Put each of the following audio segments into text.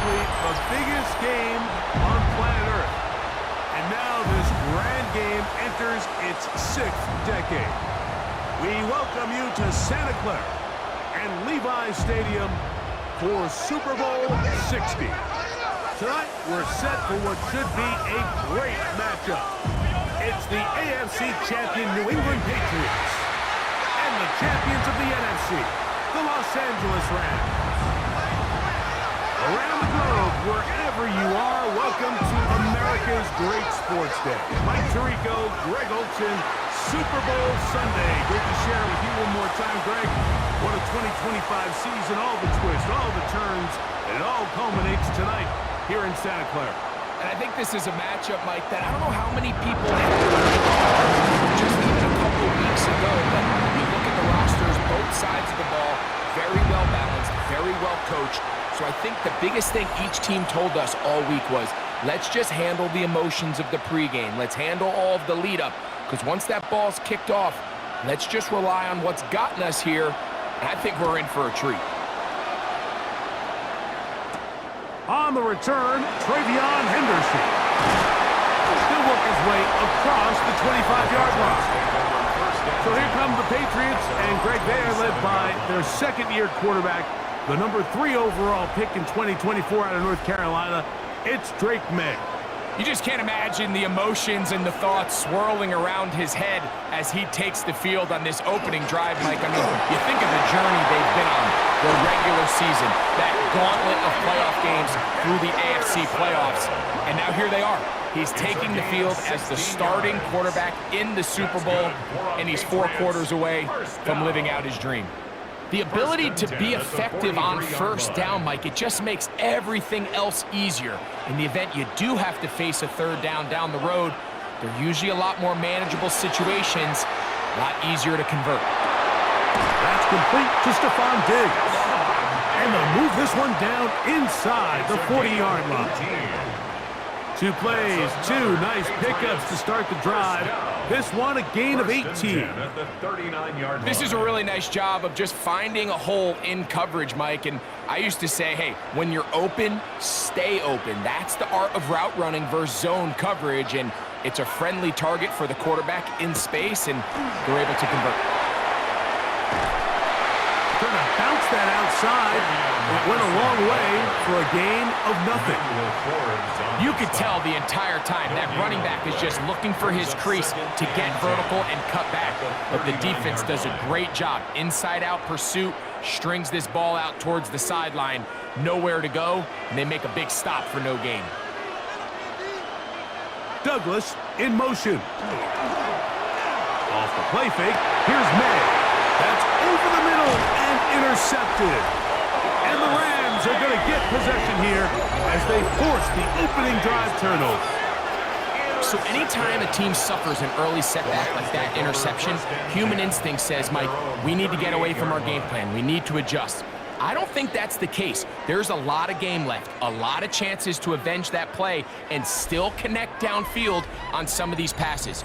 likely the biggest game on planet Earth. And now this grand game enters its 6th decade. We welcome you to Santa Clara and Levi Stadium for Super Bowl 60. Tonight, we're set for what should be a great matchup. It's the AFC champion New England Patriots and the champions of the NFC, the Los Angeles Rams. Around the globe, wherever you are, welcome to America's Great Sports Day. Mike Tirico, Greg Olson, Super Bowl Sunday. Great to share with you one more time, Greg. What a 2025 season, all the twists, all the turns, and it all culminates tonight here in Santa Clara. And I think this is a matchup, Mike, that I don't know how many people had just even a couple of weeks ago, but you look at the rosters, both sides of the ball, very well balanced, very well coached. So I think the biggest thing each team told us all week was, let's just handle the emotions of the pregame. Let's handle all of the lead-up, because once that ball's kicked off, let's just rely on what's gotten us here, and I think we're in for a treat. On the return, Travion Henderson. He'll work his way across the 25-yard line. So here come the Patriots, and Greg, they are led by their second-year quarterback, the number 3 overall pick in 2024 out of North Carolina. It's Drake May. You just can't imagine the emotions and the thoughts swirling around his head as he takes the field on this opening drive, Mike. I mean, you think of the journey they've been on, the regular season, that gauntlet of playoff games through the AFC playoffs, and now here they are. He's taking the field as the starting quarterback in the Super Bowl, and he's 4 quarters away from living out his dream. The ability to be effective on first down, Mike, it just makes everything else easier. In the event you do have to face a third down the road, they're usually a lot more manageable situations, a lot easier to convert. That's complete to Stephon Diggs. And they'll move this one down inside the 40-yard line. 2 plays, 2 nice pickups to start the drive. This one, a gain of 18. This is a really nice job of just finding a hole in coverage, Mike. And I used to say, hey, when you're open, stay open. That's the art of route running versus zone coverage. And it's a friendly target for the quarterback in space, and they're able to convert. Trying to bounce that outside. It went a long way for a gain of nothing. You could tell the entire time that running back is just looking for his crease to get vertical and cut back. But the defense does a great job. Inside-out pursuit, strings this ball out towards the sideline. Nowhere to go, and they make a big stop for no gain. Douglas in motion. Off the play fake, here's May. That's over the middle and intercepted. And the Rams are going to get possession here as they force the opening drive turnover. So anytime a team suffers an early setback like that interception, human instinct says, Mike, we need to get away from our game plan. We need to adjust. I don't think that's the case. There's a lot of game left, a lot of chances to avenge that play and still connect downfield on some of these passes.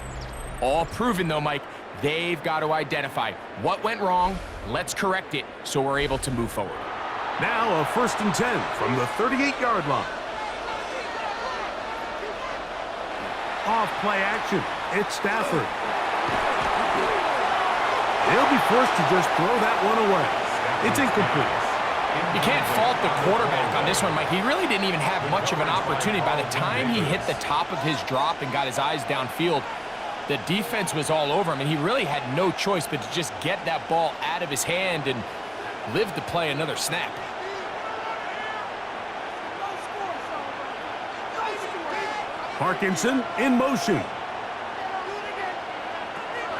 All proven, though, Mike, they've got to identify what went wrong, let's correct it so we're able to move forward. Now a 1st and 10 from the 38-yard line. Off play action, it's Stafford. They'll be forced to just throw that one away. It's incomplete. You can't fault the quarterback on this one, Mike. He really didn't even have much of an opportunity. By the time he hit the top of his drop and got his eyes downfield, the defense was all over him, and he really had no choice but to just get that ball out of his hand and live to play another snap. Parkinson in motion.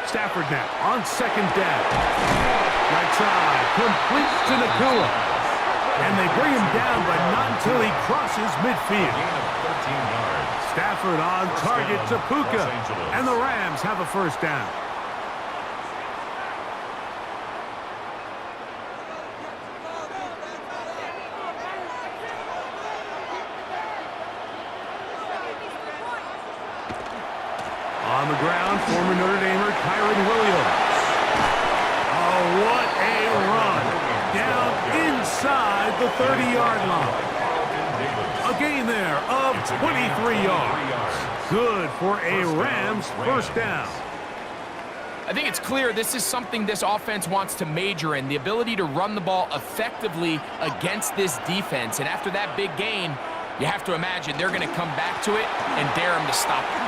Stafford now on 2nd down. Right side, complete to Nakua. And they bring him down, but not until he crosses midfield. Stafford on target to Puka. And the Rams have a 1st down. On the ground, former Notre Damer Kyron Williams. Oh, what a run. Down inside the 30-yard line. A gain there of 23 yards. Good for a Rams first down. I think it's clear this is something this offense wants to major in, the ability to run the ball effectively against this defense. And after that big gain, you have to imagine they're going to come back to it and dare him to stop it.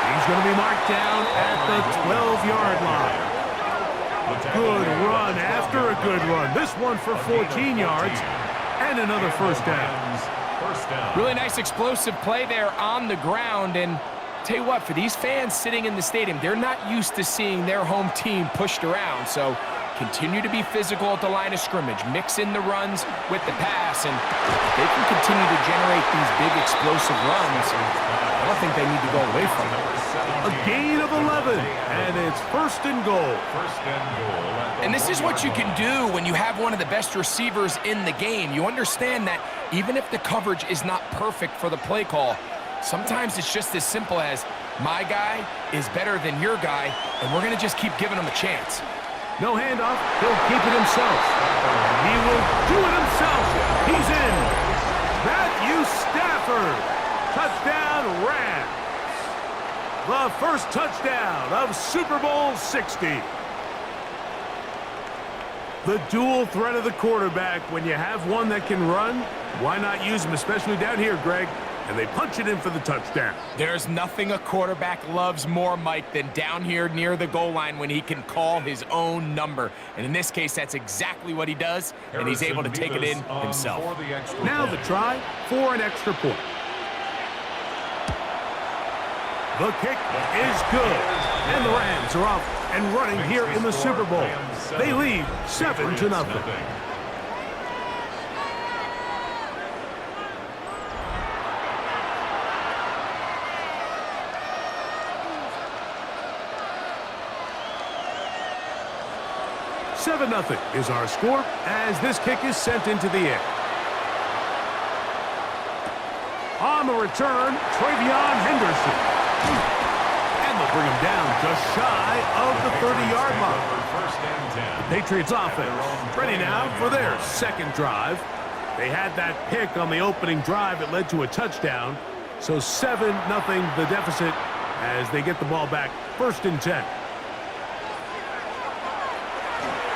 He's going to be marked down at the 12-yard line. Good run after a good run. This one for 14 yards and another first down. Really nice explosive play there on the ground. And tell you what, for these fans sitting in the stadium, they're not used to seeing their home team pushed around. So continue to be physical at the line of scrimmage. Mix in the runs with the pass. And if they can continue to generate these big explosive runs, I don't think they need to go away from it. A gain of 11, and it's first and goal. And this is what you can do when you have one of the best receivers in the game. You understand that even if the coverage is not perfect for the play call, sometimes it's just as simple as my guy is better than your guy, and we're going to just keep giving him a chance. No handoff. He'll keep it himself. He will do it himself. He's in. Matthew Stafford. Touchdown, Rams. The first touchdown of Super Bowl 60. The dual threat of the quarterback. When you have one that can run, why not use him, especially down here, Greg? And they punch it in for the touchdown. There's nothing a quarterback loves more, Mike, than down here near the goal line when he can call his own number. And in this case, that's exactly what he does, and he's able to take it in himself. Now the try for an extra point. The kick is good. And the Rams are off and running here in the Super Bowl. They lead 7-0. Nothing is our score as this kick is sent into the air. On the return, Travion Henderson. And they'll bring him down just shy of the 30-yard line. The Patriots offense ready now for their second drive. They had that pick on the opening drive. It led to a touchdown. So 7-0 the deficit as they get the ball back. First and 10.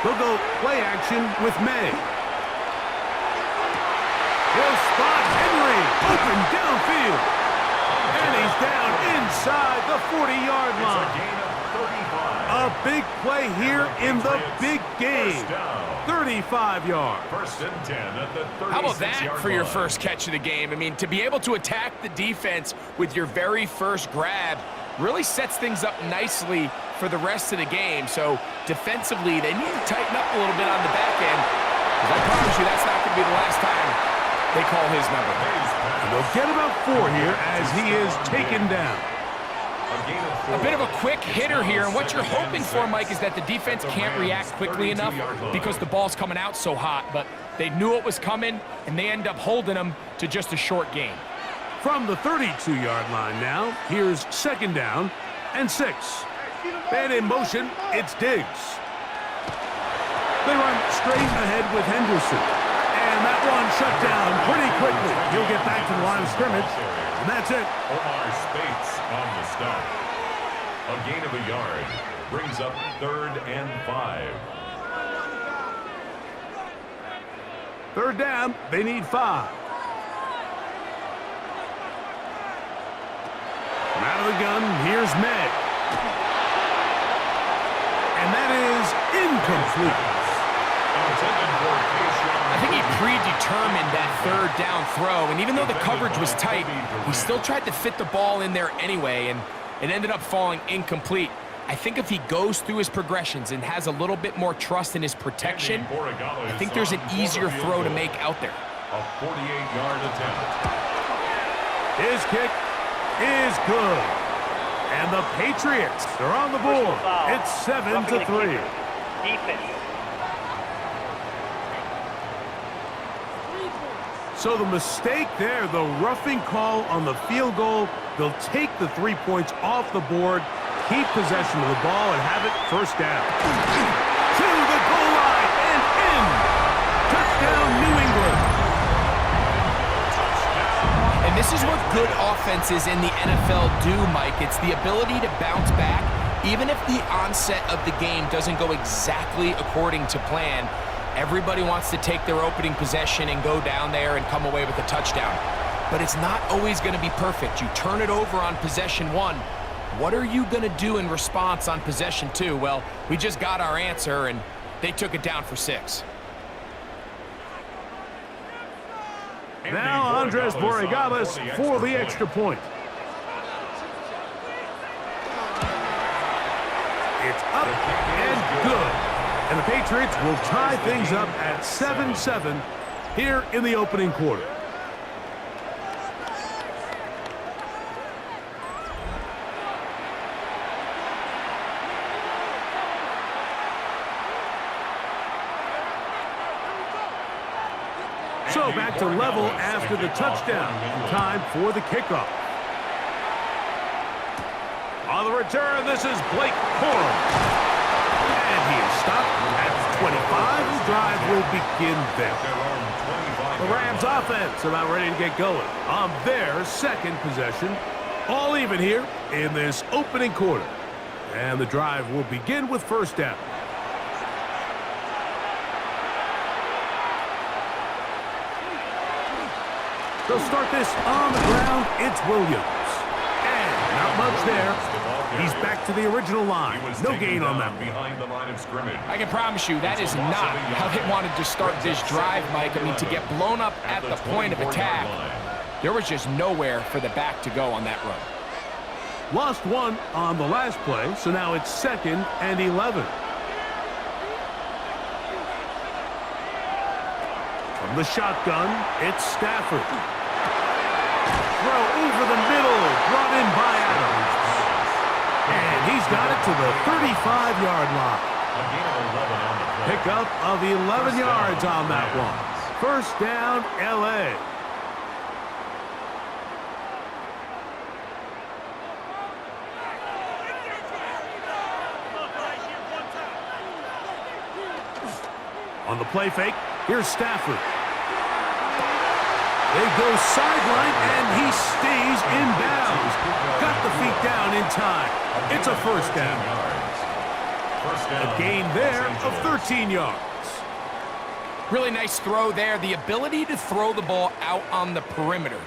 They'll go play action with May. He'll spot Henry open downfield. And he's down inside the 40-yard line. A big play here in the big game. 35 yards. First and 10 at the 36-yard line. How about that for your first catch of the game? I mean, to be able to attack the defense with your very first grab really sets things up nicely for the rest of the game. So defensively, they need to tighten up a little bit on the back end. Because I promise you, that's not going to be the last time they call his number. And they'll get about 4 here as he is taken down. A bit of a quick hitter here, and what you're hoping for, Mike, is that the defense can't react quickly enough because the ball's coming out so hot. But they knew it was coming, and they end up holding them to just a short gain. From the 32-yard line now, here's second down and 6. And in motion, it's Diggs. They run straight ahead with Henderson. And that one shut down pretty quickly. He'll get back to the line of scrimmage, and that's it. Omar Spates on the stop. A gain of a yard brings up 3rd and 5. Third down, they need 5. Out of the gun, here's May. And that is incomplete. I think he predetermined that third down throw, and even though the coverage was tight, he still tried to fit the ball in there anyway, and it ended up falling incomplete. I think if he goes through his progressions and has a little bit more trust in his protection, I think there's an easier throw to make out there. A 48-yard attempt. His kick is good. And the Patriots are on the board. It's 7-3. Defense. So the mistake there, the roughing call on the field goal, they'll take the 3 points off the board, keep possession of the ball, and have it first down. To the goal line and in. Touchdown, New England. good offenses in the NFL do, Mike. It's the ability to bounce back, even if the onset of the game doesn't go exactly according to plan. Everybody wants to take their opening possession and go down there and come away with a touchdown. But it's not always going to be perfect. You turn it over on possession 1. What are you going to do in response on possession 2? Well, we just got our answer, and they took it down for 6. Now Andres Borregales for the extra point. It's up and good. And the Patriots will tie things up at 7-7 here in the opening quarter. So back to level after the touchdown. Time for the kickoff. On the return, this is Blake Corum. And he is stopped at 25. The drive will begin there. The Rams offense about ready to get going on their second possession. All even here in this opening quarter. And the drive will begin with first down. They'll start this on the ground. It's Williams. And not much there. He's back to the original line. No gain on that one. I can promise you that is not how they wanted to start this drive, Mike. I mean, to get blown up at the point of attack, there was just nowhere for the back to go on that run. Lost one on the last play, so now it's 2nd and 11. From the shotgun, it's Stafford. Throw over the middle, brought in by Adams. And he's got it to the 35-yard line. Pickup of 11 yards on that one. First down, L.A. On the play fake, here's Stafford. They go sideline, and he stays in bounds. Got the feet down in time. It's a first down. A gain there of 13 yards. Really nice throw there. The ability to throw the ball out on the perimeter.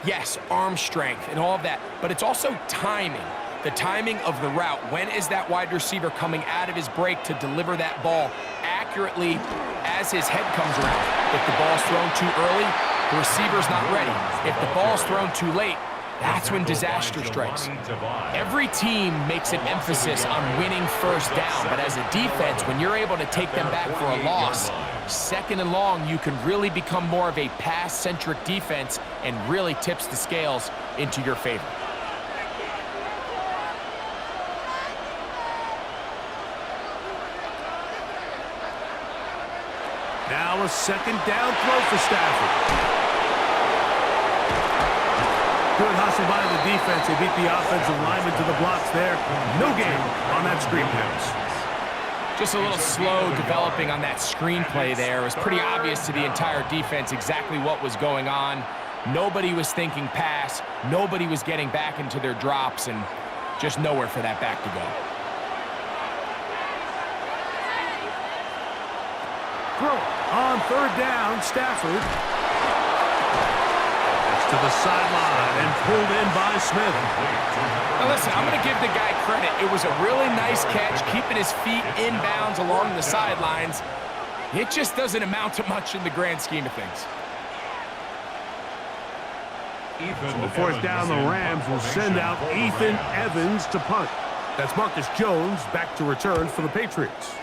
Yes, arm strength and all of that, but it's also timing. The timing of the route. When is that wide receiver coming out of his break to deliver that ball accurately as his head comes around? If the ball's thrown too early, the receiver's not ready. If the ball's thrown too late, that's when disaster strikes. Every team makes an emphasis on winning first down, but as a defense, when you're able to take them back for a loss, 2nd and long, you can really become more of a pass-centric defense and really tips the scales into your favor. Now a 2nd down throw for Stafford. Good hustle by the defense. They beat the offensive lineman to the blocks there. No gain on that screen pass. Just a little slow developing on that screenplay there. It was pretty obvious to the entire defense exactly what was going on. Nobody was thinking pass. Nobody was getting back into their drops, and just nowhere for that back to go. Throw on 3rd down, Stafford. To the sideline and pulled in by Smith. Now listen, I'm going to give the guy credit. It was a really nice catch, keeping his feet inbounds along the sidelines. It just doesn't amount to much in the grand scheme of things. So 4th down, the Rams will send out Ethan Evans to punt. That's Marcus Jones back to return for the Patriots.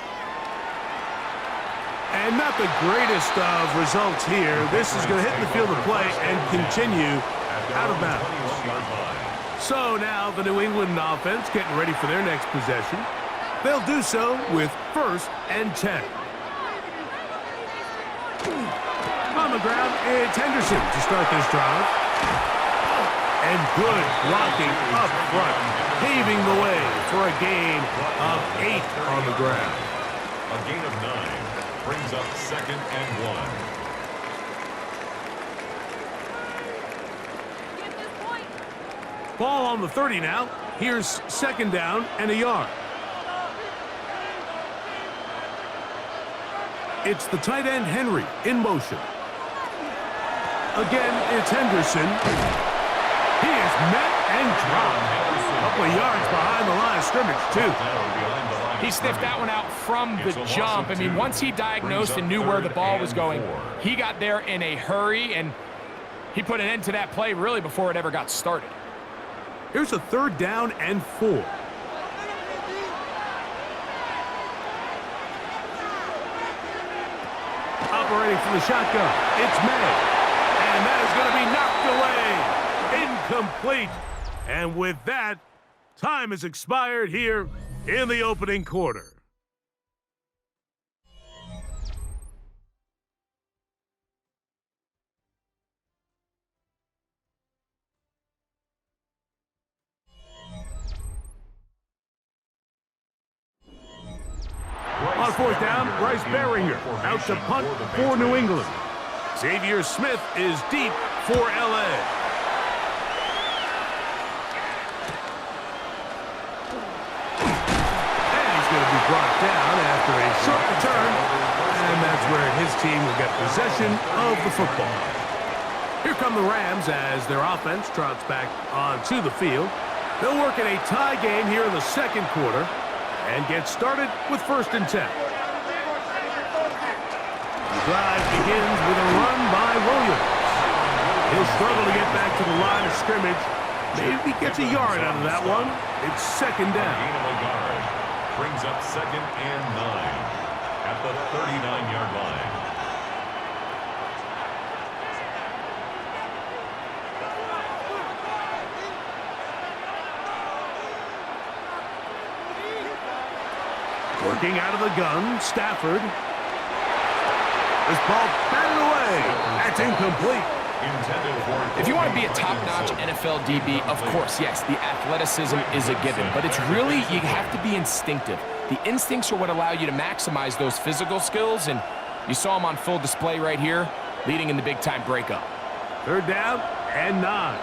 And not the greatest of results here. This is going to hit the field of play and continue out of bounds. So now the New England offense getting ready for their next possession. They'll do so with 1st and 10. On the ground, it's Henderson to start this drive. And good blocking up front, paving the way for a gain of 8 on the ground. A gain of 9. Brings up 2nd and 1. Ball on the 30 now. Here's second down and a yard. It's the tight end, Henry, in motion. Again, it's Henderson. He is met and dropped. A couple of yards behind the line of scrimmage, too. He sniffed that one out from the jump. I mean, once he diagnosed and knew where the ball was going, he got there in a hurry, and he put an end to that play really before it ever got started. Here's a third down and 4. Operating from the shotgun, it's May. And that is going to be knocked away. Incomplete. And with that, time has expired here in the opening quarter. On fourth down, Bryce Beringer out to punt for New England. Xavier Smith is deep for L.A. And he's going to be brought down after a short return. And that's where his team will get possession of the football. Here come the Rams as their offense trots back onto the field. They'll work in a tie game here in the second quarter and get started with 1st and 10. The drive begins with a run by Williams. He'll struggle to get back to the line of scrimmage. Maybe gets a yard out of that one. It's second down. Gain of a yard brings up 2nd and 9 at the 39-yard line. Working out of the gun, Stafford. This ball batted away. That's incomplete. If you want to be a top-notch NFL DB, of course, yes, the athleticism is a given. But it's really, you have to be instinctive. The instincts are what allow you to maximize those physical skills, and you saw them on full display right here, leading in the big-time breakup. Third down and 9.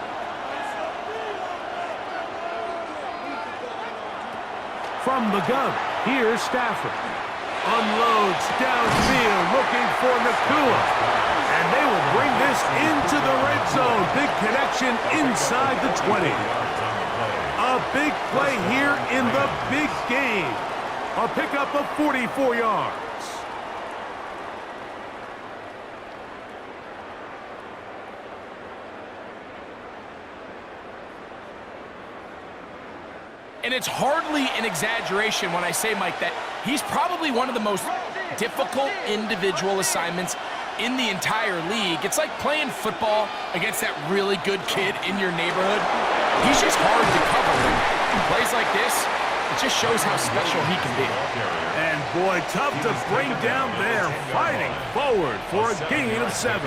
From the gun, here's Stafford. Unloads downfield, looking for Nakua. And they will bring this into the red zone. Big connection inside the 20. A big play here in the big game. A pickup of 44 yards. And it's hardly an exaggeration when I say, Mike, that he's probably one of the most difficult individual assignments in the entire league. It's like playing football against that really good kid in your neighborhood. He's just hard to cover. And plays like this, it just shows how special he can be. And boy, tough to bring down there, fighting forward for a gain of 7.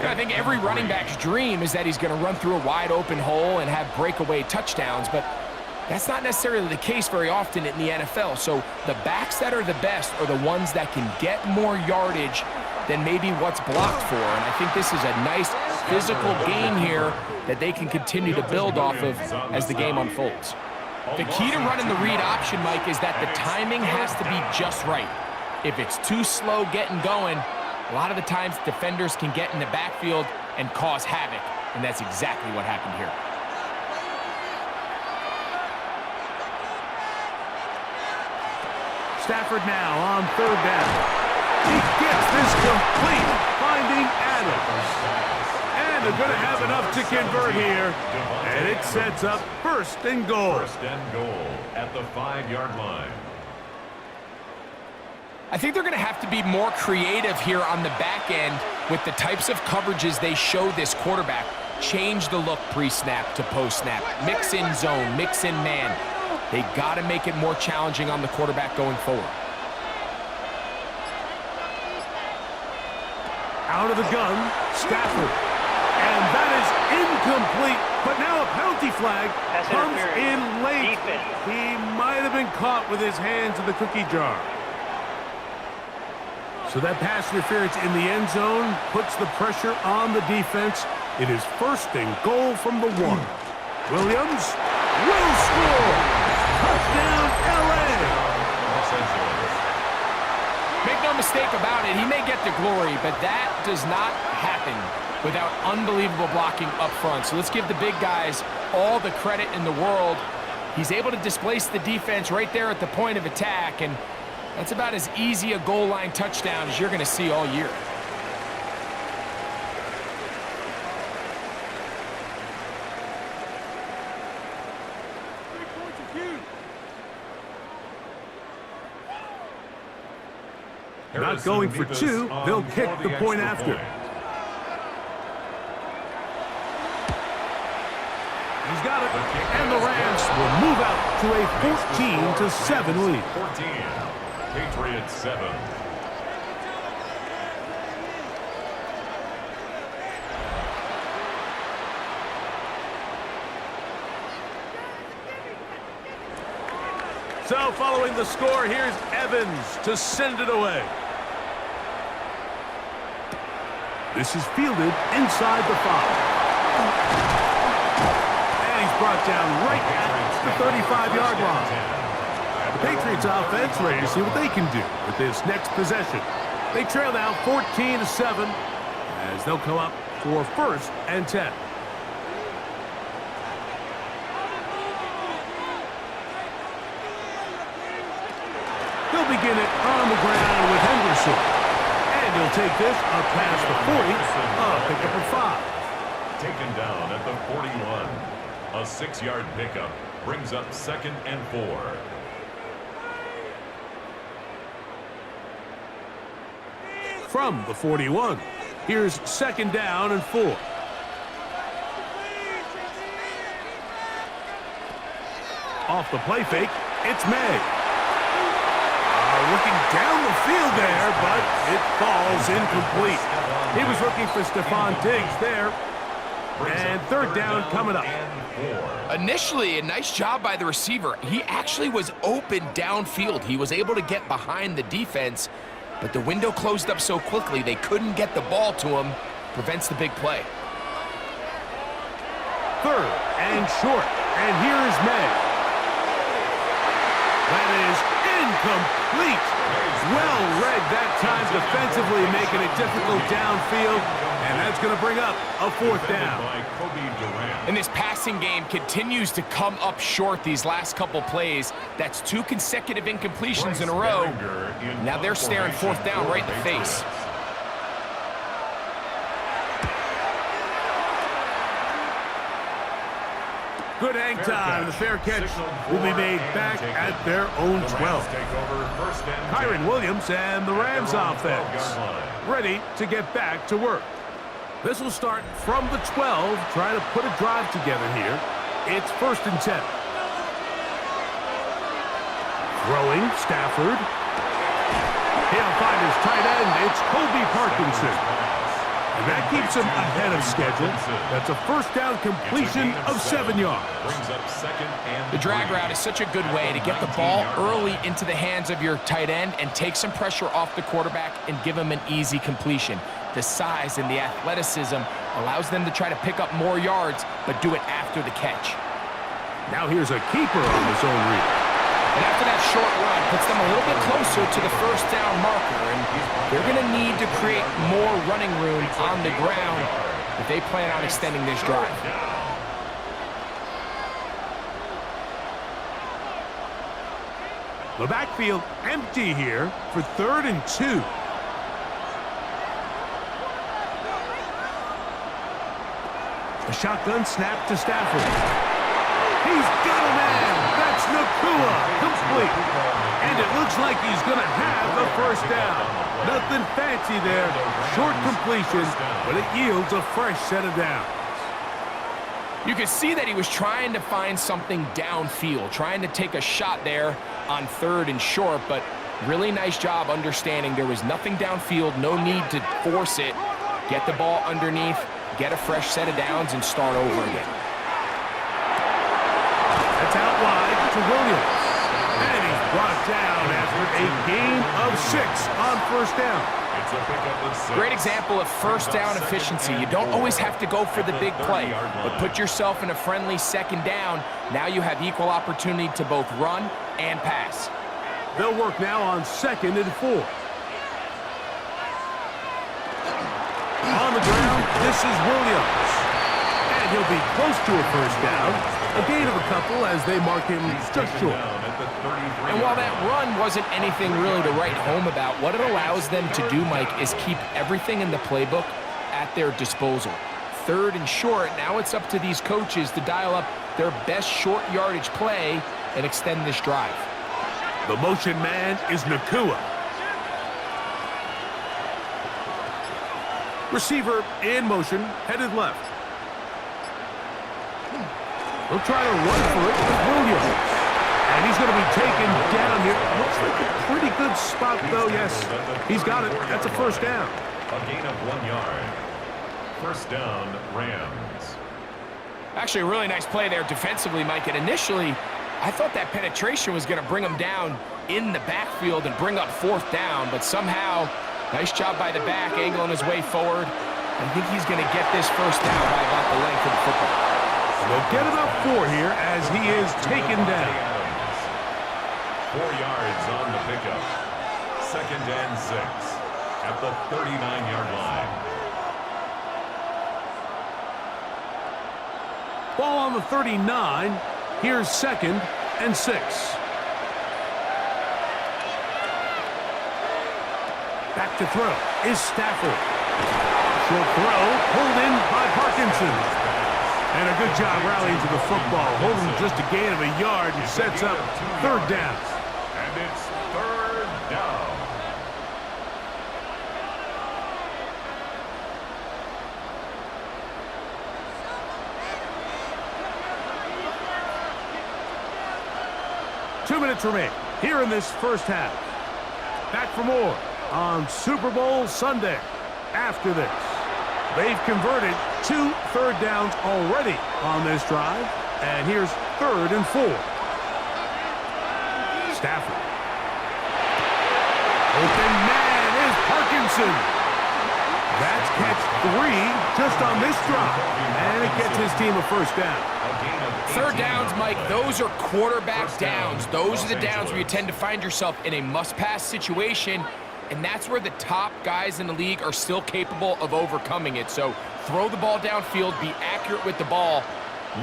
I think every running back's dream is that he's going to run through a wide open hole and have breakaway touchdowns, but that's not necessarily the case very often in the NFL. So the backs that are the best are the ones that can get more yardage than maybe what's blocked for. And I think this is a nice physical gain here that they can continue to build off of as the game unfolds. The key to running the read option, Mike, is that the timing has to be just right. If it's too slow getting going, a lot of the times defenders can get in the backfield and cause havoc, and that's exactly what happened here. Stafford now on third down. He gets this complete, finding Adams. And they're going to have enough to convert here. And it sets up 1st and goal. 1st and goal at the 5-yard line. I think they're going to have to be more creative here on the back end with the types of coverages they show this quarterback. Change the look pre-snap to post-snap. Mix in zone, mix in man. They got to make it more challenging on the quarterback going forward. Out of the gun, Stafford. And that is incomplete. But now a penalty flag comes in late. He might have been caught with his hands in the cookie jar. So that pass interference in the end zone puts the pressure on the defense. It is 1st and goal from the 1. Williams will score. Touchdown, LA. Make no mistake about it, he may get the glory, but that does not happen without unbelievable blocking up front. So let's give the big guys all the credit in the world. He's able to displace the defense right there at the point of attack, and that's about as easy a goal line touchdown as you're going to see all year. Not going for two, they'll kick the point after. He's got it, and the Rams will move out to a 14-7 lead. 14, Patriots 7. So following the score, here's Evans to send it away. This is fielded inside the 5. And he's brought down right at the 35-yard line. The Patriots offense ready to see what they can do with this next possession. They trail now 14-7 as they'll come up for 1st and 10. They'll begin it on the ground with Henderson. And he'll take this up past the 40, pick up a 5. Taken down at the 41. A 6-yard pickup brings up 2nd and 4. From the 41, here's 2nd down and 4. Off the play fake, it's May. Looking down the field there, but it falls incomplete. He was looking for Stephon Diggs there. And 3rd down coming up. Initially, a nice job by the receiver. He actually was open downfield. He was able to get behind the defense, but the window closed up so quickly they couldn't get the ball to him. Prevents the big play. 3rd and short. And here is May. That is incomplete. Well read that time defensively, making it difficult downfield, and that's going to bring up a 4th down. And this passing game continues to come up short these last couple plays. That's 2 consecutive incompletions in a row. Now they're staring 4th down right in the face. Good hang time. The fair catch will be made back at their own 12. Kyron Williams and the Rams offense ready to get back to work. This will start from the 12, trying to put a drive together here. It's 1st and 10. Throwing, Stafford. He'll find his tight end. It's Colby Parkinson. And that keeps him ahead of schedule. That's a 1st down completion of 7 yards. The drag route is such a good way to get the ball early into the hands of your tight end and take some pressure off the quarterback and give him an easy completion. The size and the athleticism allows them to try to pick up more yards, but do it after the catch. Now here's a keeper on his own read. And after that short run, puts them a little bit closer to the 1st down marker, and they're going to need to create more running room on the ground if they plan on extending this drive. The backfield empty here for 3rd and 2. A shotgun snap to Stafford. He's got a man. That's Nakua. Complete. And it looks like he's going to have the 1st down. Nothing fancy there. Short completion, but it yields a fresh set of downs. You can see that he was trying to find something downfield, trying to take a shot there on 3rd and short, but really nice job understanding there was nothing downfield, no need to force it. Get the ball underneath, get a fresh set of downs, and start over again. That's out wide to Williams. And he's brought down after a gain of 6 on 1st down. It's a pickup of 6. Great example of first down efficiency. You don't always have to go for the big play, but put yourself in a friendly second down. Now you have equal opportunity to both run and pass. They'll work now on 2nd and 4. On the ground, this is Williams. And he'll be close to a first down. A gain of a couple as they mark him just short. And while that run wasn't anything really to write home about, what it allows them to do, Mike, is keep everything in the playbook at their disposal. 3rd and short, now it's up to these coaches to dial up their best short yardage play and extend this drive. The motion man is Nakua. Receiver in motion, headed left. He'll try to run for it with Williams. And he's going to be taken down here. Looks like a pretty good spot, though. Yes, he's got it. That's a first down. A gain of 1 yard. First down, Rams. Actually, a really nice play there defensively, Mike. And initially, I thought that penetration was going to bring him down in the backfield and bring up 4th down. But somehow, nice job by the back, angling his way forward. I think he's going to get this first down by about the length of the football. They'll get about 4 here as he is taken down. 4 yards on the pickup. 2nd and 6 at the 39-yard line. Ball on the 39. Here's 2nd and 6. Back to throw is Stafford. Short throw pulled in by Parkinson. And a good job rallying to the football. Holding just a gain of a yard and sets up 3rd down. And it's 3rd down. Two minutes remain here in this first half. Back for more on Super Bowl Sunday. After this, they've converted 2 third downs already on this drive. And here's 3rd and 4. Stafford. Open man is Parkinson. That's catch 3 just on this drive. And it gets his team a first down. 3rd downs, Mike, those are quarterback downs. Those are the downs where you tend to find yourself in a must-pass situation, and that's where the top guys in the league are still capable of overcoming it. So throw the ball downfield, be accurate with the ball.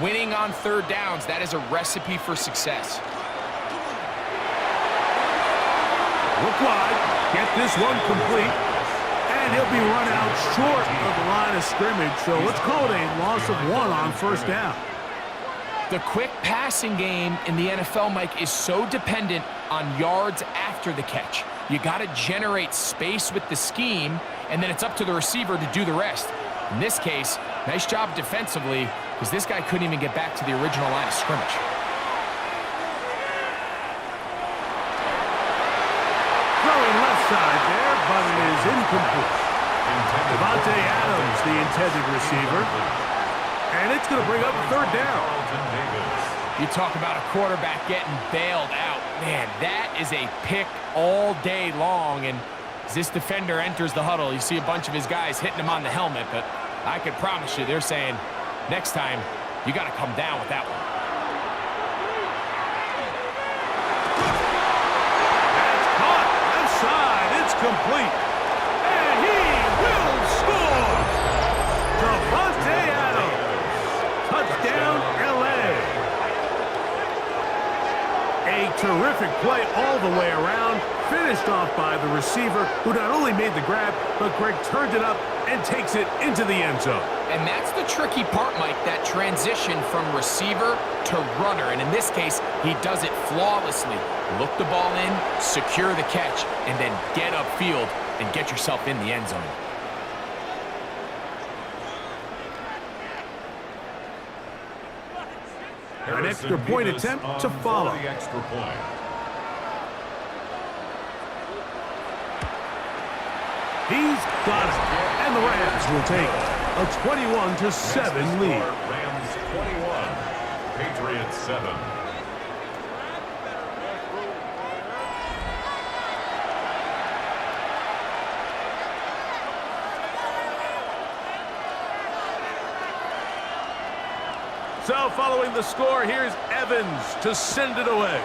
Winning on 3rd downs, that is a recipe for success. Look wide, get this one complete, and he'll be run out short of the line of scrimmage, so let's call it a loss of 1 on 1st down. The quick passing game in the NFL, Mike, is so dependent on yards after the catch. You got to generate space with the scheme, and then it's up to the receiver to do the rest. In this case, nice job defensively, because this guy couldn't even get back to the original line of scrimmage. Throwing left side there, but it is incomplete. Devontae Adams, the intended receiver. And it's going to bring up 3rd down. You talk about a quarterback getting bailed out. Man, that is a pick all day long. And as this defender enters the huddle, you see a bunch of his guys hitting him on the helmet. But I can promise you, they're saying, next time, you got to come down with that one. That's caught. Left side. It's complete. And he will score. Devontae Adams. Touchdown, L.A. A terrific play all the way around. Finished off by the receiver, who not only made the grab, but Greg turned it up and takes it into the end zone. And that's the tricky part, Mike, that transition from receiver to runner. And in this case, he does it flawlessly. Look the ball in, secure the catch, and then get upfield and get yourself in the end zone. An extra point attempt to follow. Extra point. He's got it. And the Rams will take a 21-7 lead. Rams 21, Patriots 7. So following the score, here's Evans to send it away.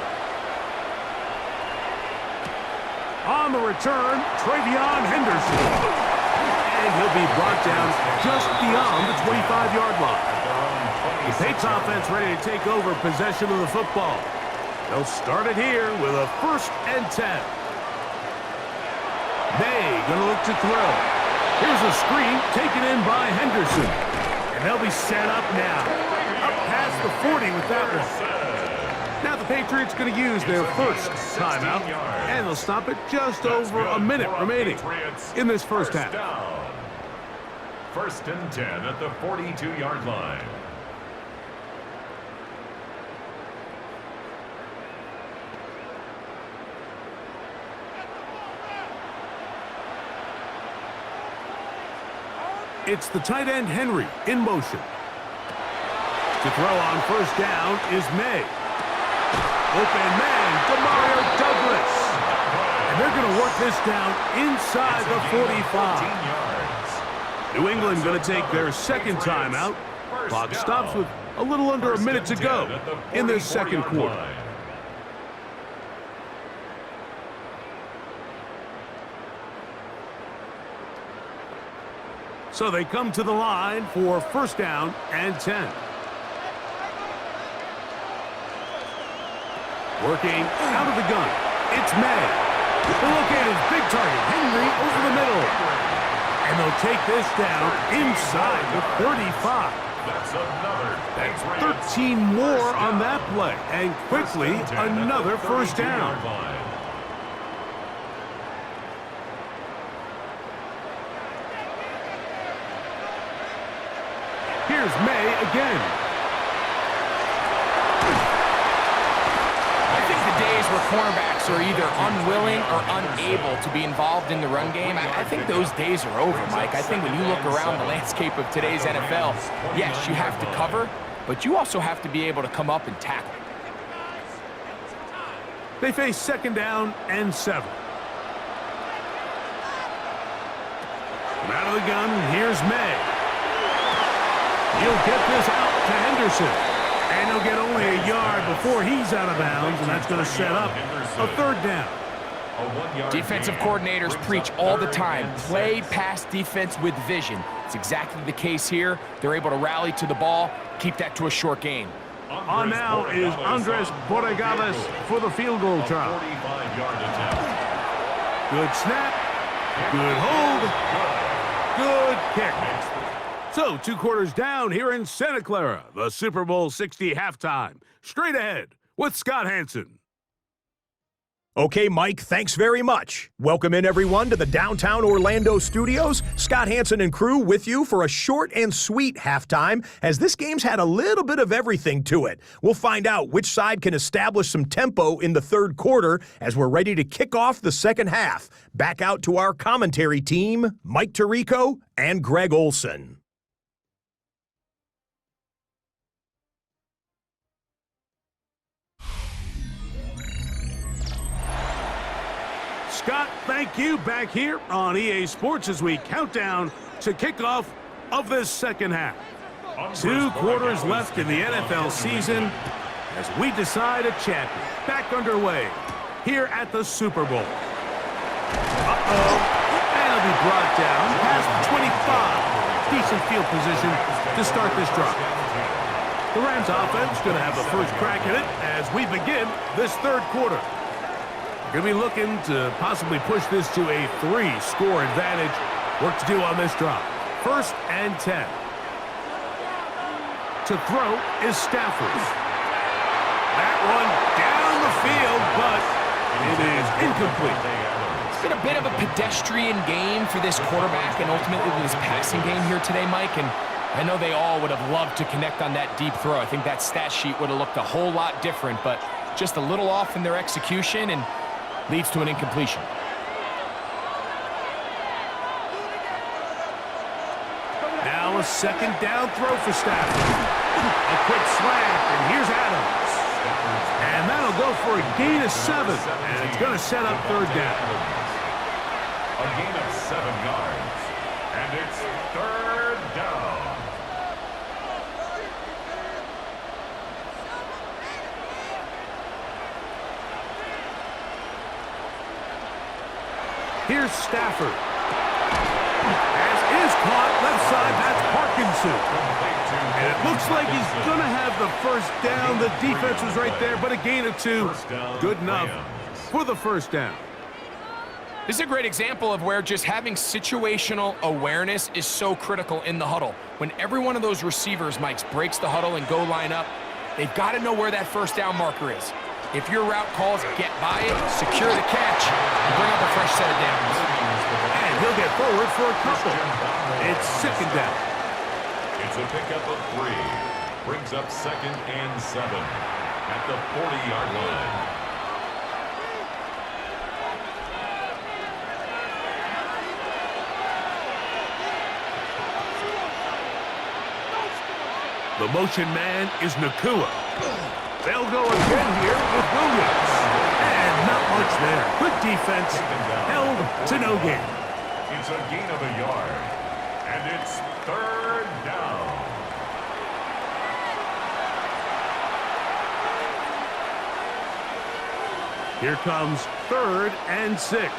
On the return, Travion Henderson. And he'll be brought down just beyond the 25-yard line. The Patriots offense ready to take over possession of the football. They'll start it here with a 1st and 10. May going to look to throw. Here's a screen taken in by Henderson. And they'll be set up now. Up past the 40 with that one. Now the Patriots going to use their first timeout. And they'll stop it just over a minute remaining in this first half. 1st and 10 at the 42-yard line. It's the tight end Henry in motion. To throw on 1st down is May. Open man, Demario Douglas. And they're going to work this down inside the 45. New England going to take their 2nd timeout. Clock stops with a little under a minute to go in this 2nd quarter. So they come to the line for 1st down and 10. Working out of the gun, it's May. They'll locate his big target, Henry, over the middle. And they'll take this down inside the 35. That's 13 more on that play. And quickly, another 1st down. Here's May again. I think the days where cornerbacks are either unwilling or unable to be involved in the run game, I think those days are over, Mike. I think when you look around the landscape of today's NFL, yes, you have to cover, but you also have to be able to come up and tackle. They face 2nd down and 7. From out of the gun, here's May. He'll get this out to Henderson. And he'll get only a yard before he's out of bounds, and that's going to set up a 3rd down. Defensive coordinators preach all the time, play pass defense with vision. It's exactly the case here. They're able to rally to the ball, keep that to a short gain. On now is Andres Borregales for the field goal try. Good snap, good hold, good kick. So, 2 quarters down here in Santa Clara, the Super Bowl 60 halftime. Straight ahead with Scott Hanson. Okay, Mike, thanks very much. Welcome in, everyone, to the downtown Orlando studios. Scott Hanson and crew with you for a short and sweet halftime, as this game's had a little bit of everything to it. We'll find out which side can establish some tempo in the 3rd quarter as we're ready to kick off the 2nd half. Back out to our commentary team, Mike Tirico and Greg Olson. Scott, thank you. Back here on EA Sports as we count down to kickoff of this 2nd half. 2 quarters left in the NFL season as we decide a champion. Back underway here at the Super Bowl. And it'll be brought down past the 25. Decent field position to start this drive. The Rams offense going to have the first crack at it as we begin this 3rd quarter. Going to be looking to possibly push this to a 3-score advantage. Work to do on this drive. 1st and 10. To throw is Stafford. That one down the field, but it is incomplete. It's been a bit of a pedestrian game for this quarterback and ultimately this passing game here today, Mike. And I know they all would have loved to connect on that deep throw. I think that stat sheet would have looked a whole lot different, but just a little off in their execution and leads to an incompletion. Now a 2nd down throw for Stafford. A quick slant, and here's Adams. And that'll go for a gain of 7, and it's going to set up 3rd down. A gain of 7 yards, and it's 3rd down. Here's Stafford. As is caught left side, that's Parkinson. And it looks like he's going to have the first down. The defense was right there, but a gain of 2. Good enough for the first down. This is a great example of where just having situational awareness is so critical in the huddle. When every one of those receivers, Mike, breaks the huddle and go line up, they've got to know where that first down marker is. If your route calls, get by it, secure the catch, and bring up a fresh set of downs. And he'll get forward for a couple. It's second down. It's a pickup of 3. Brings up 2nd and 7 at the 40-yard line. The motion man is Nakua. They'll go again here with Williams. And not much there. Good defense. Held to no gain. It's a gain of a yard. And it's 3rd down. Here comes 3rd and 6.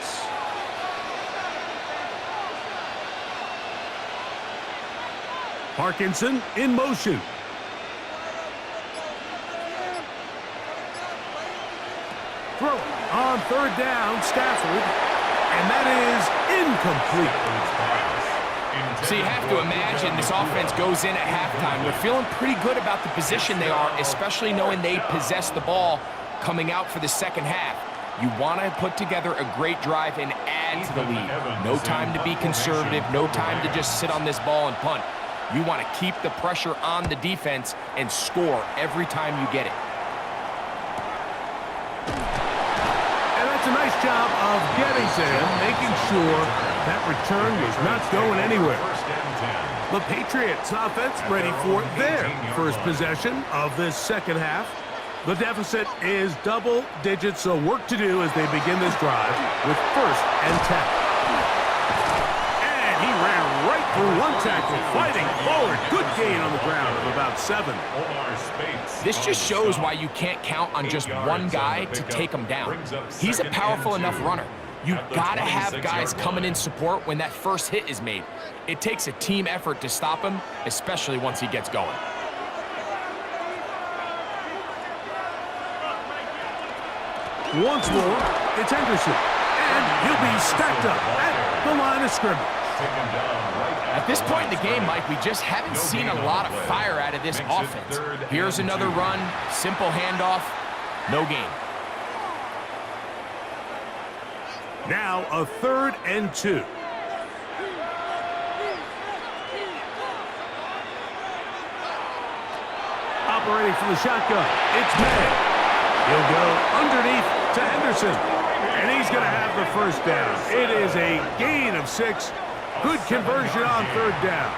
Parkinson in motion. Throw on 3rd down, Stafford. And that is incomplete. So you have to imagine this offense goes in at halftime. They're feeling pretty good about the position they are, especially knowing they possess the ball coming out for the second half. You want to put together a great drive and add to the lead. No time to be conservative. No time to just sit on this ball and punt. You want to keep the pressure on the defense and score every time you get it. And that's a nice job of getting to him, making sure that return was not going anywhere. The Patriots offense ready for their first possession of this second half. The deficit is double digits, so work to do as they begin this drive with 1st and 10. He ran right through one tackle, fighting forward. Good gain on the ground of about 7. This just shows why you can't count on just one guy to take him down. He's a powerful enough runner. You've got to have guys coming in support when that first hit is made. It takes a team effort to stop him, especially once he gets going. Once more, it's Henderson. And he'll be stacked up at the line of scrimmage. At this point in the game, Mike, we just haven't seen a lot of fire out of this offense. Here's another run, simple handoff, no gain. Now a 3rd and 2. Operating from the shotgun, it's May. He'll go underneath to Henderson. And he's going to have the first down. It is a gain of 6. Good conversion on 3rd down.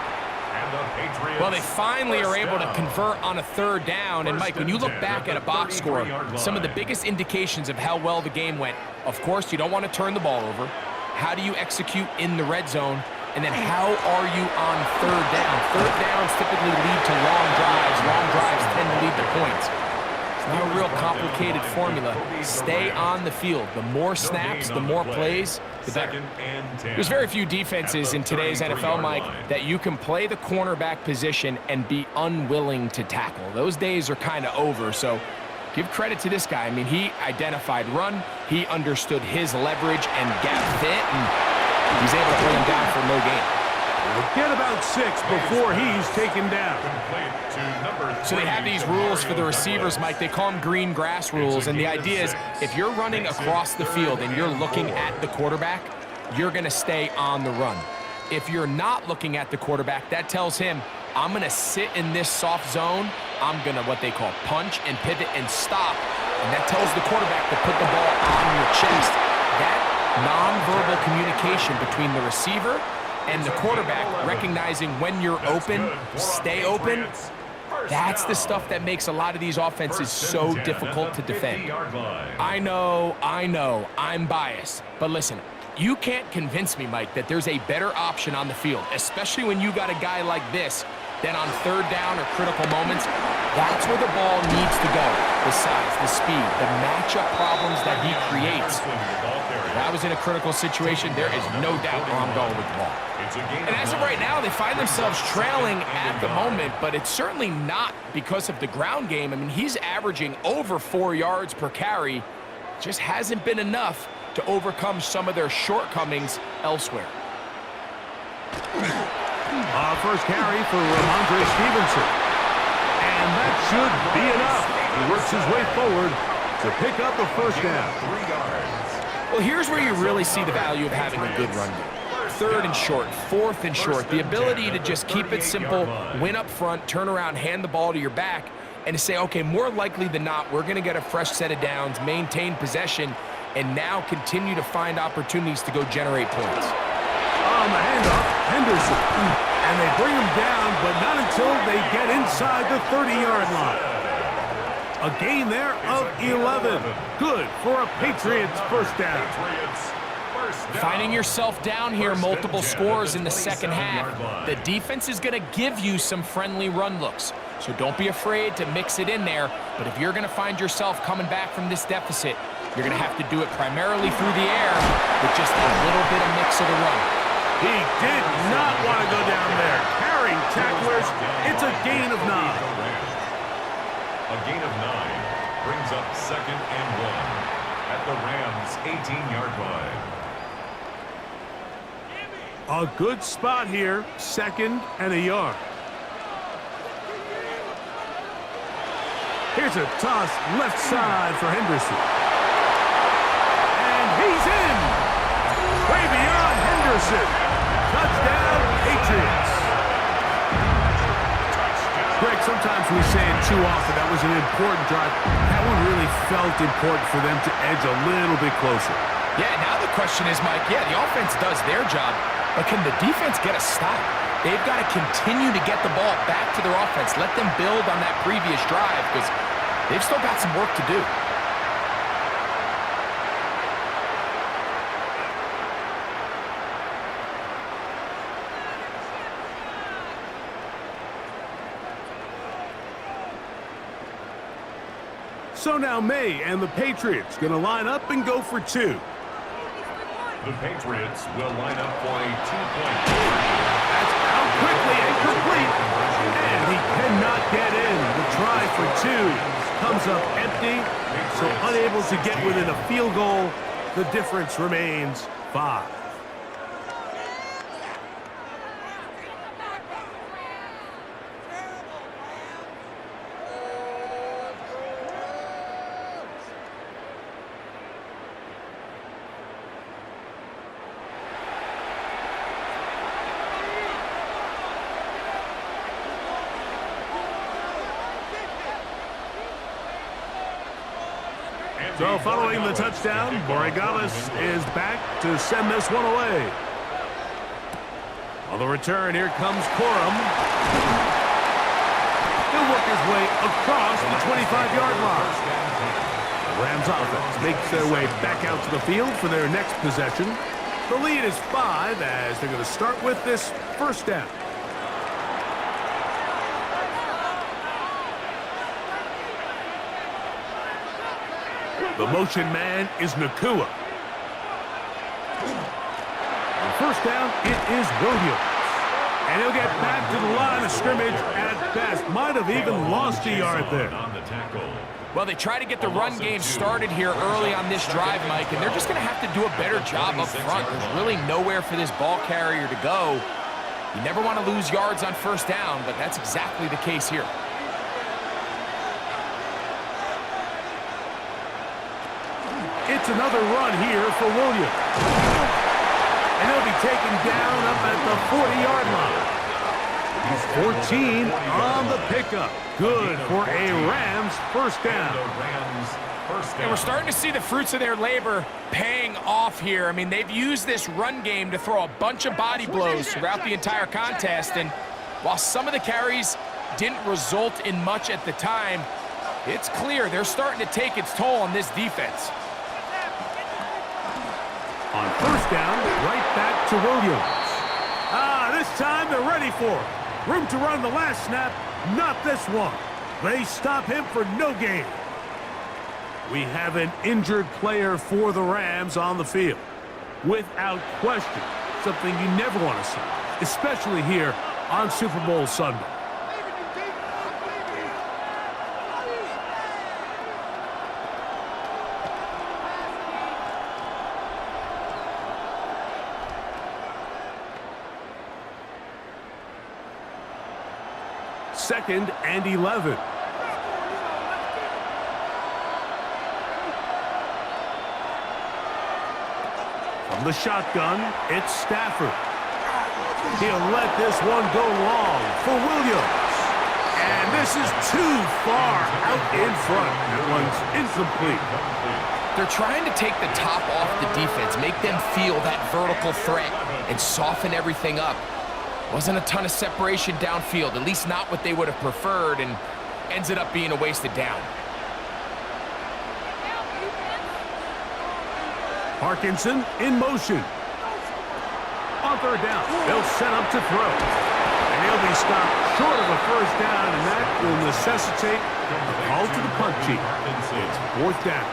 Well, they finally are able to convert on a 3rd down. And, Mike, when you look back at a box score, some of the biggest indications of how well the game went, of course, you don't want to turn the ball over. How do you execute in the red zone? And then how are you on 3rd down? 3rd downs typically lead to long drives. Long drives tend to lead to points. It's not a real complicated formula. Stay on the field. The more snaps, the more plays, the better. There's very few defenses in today's NFL, Mike, that you can play the cornerback position and be unwilling to tackle. Those days are kind of over, so give credit to this guy. I mean, he identified run, he understood his leverage and gap fit, and he's able to bring him down for no gain. Get about 6 before he's taken down. So they have these rules for the receivers, Mike. They call them green grass rules, and the idea is if you're running across the field and you're looking at the quarterback, you're going to stay on the run. If you're not looking at the quarterback, that tells him, I'm going to sit in this soft zone. I'm going to what they call punch and pivot and stop, and that tells the quarterback to put the ball on your chest. That nonverbal communication between the receiver and the quarterback, recognizing when you're open, stay open, that's the stuff that makes a lot of these offenses so difficult to defend. I know, I'm biased. But listen, you can't convince me, Mike, that there's a better option on the field, especially when you got a guy like this, than on 3rd down or critical moments, That's where the ball needs to go. The size, the speed, the matchup problems that he creates. If I was in a critical situation, there is no doubt where I'm going with the ball. And as of right now, they find themselves trailing at the moment, but it's certainly not because of the ground game. I mean, he's averaging over 4 yards per carry. Just hasn't been enough to overcome some of their shortcomings elsewhere. First carry for Ramondre Stevenson. And that should be enough. He works his way forward to pick up a first down. 3 yards. Well, here's where you really see the value of having a good run game. 3rd and short, 4th and short. The ability to just keep it simple, win up front, turn around, hand the ball to your back, and to say, okay, more likely than not, we're going to get a fresh set of downs, maintain possession, and now continue to find opportunities to go generate points. On the handoff, Henderson. And they bring him down, but not until they get inside the 30-yard line. A gain there of 11. Good for a Patriots first down. Finding yourself down here, multiple scores in the second half. The defense is going to give you some friendly run looks. So don't be afraid to mix it in there. But if you're going to find yourself coming back from this deficit, you're going to have to do it primarily through the air with just a little bit of mix of the run. He did not want to go down there. Carrying tacklers, it's a gain of 9. A gain of 9 brings up 2nd and 1 at the Rams' 18-yard line. A good spot here, 2nd and a yard. Here's a toss left side for Henderson. And he's in. Way beyond Henderson. Touchdown, Patriots. Greg, sometimes we say it too often. That was an important drive. That one really felt important for them to edge a little bit closer. Yeah, now the question is, Mike, yeah, the offense does their job, but can the defense get a stop? They've got to continue to get the ball back to their offense. Let them build on that previous drive because they've still got some work to do. So now May and the Patriots going to line up and go for 2. The Patriots will line up for a 2-point conversion. That's out quickly and complete. And he cannot get in. The try for 2 comes up empty, so unable to get within a field goal. The difference remains 5. So following the touchdown, Borregales is back to send this one away. On the return, here comes Corum. He'll work his way across the 25-yard line. The Rams offense makes their way back out to the field for their next possession. The lead is 5 as they're going to start with this first down. The motion man is Nakua. And first down, it is Williams. And he'll get back to the line of scrimmage at best. Might have even lost a yard there. On the tackle. Well, they try to get the run game started here early on this drive, Mike, and they're just going to have to do a better job up front. There's really nowhere for this ball carrier to go. You never want to lose yards on first down, but that's exactly the case here. It's another run here for Williams. And he'll be taken down up at the 40-yard line. 14 on the pickup. Good for a Rams first down. And we're starting to see the fruits of their labor paying off here. I mean, they've used this run game to throw a bunch of body blows throughout the entire contest. And while some of the carries didn't result in much at the time, it's clear they're starting to take its toll on this defense. On first down, right back to Williams. This time they're ready for it. Room to run the last snap, not this one. They stop him for no gain. We have an injured player for the Rams on the field. Without question, something you never want to see, especially here on Super Bowl Sunday. Second and 11. From the shotgun, it's Stafford. He'll let this one go long for Williams. And this is too far out in front. That one's incomplete. They're trying to take the top off the defense, make them feel that vertical threat, and soften everything up. Wasn't a ton of separation downfield, at least not what they would have preferred, and ends it up being a wasted down. Parkinson in motion. On third down, they'll set up to throw. And he'll be stopped short of a first down, and that will necessitate a call to the punt team. It's fourth down.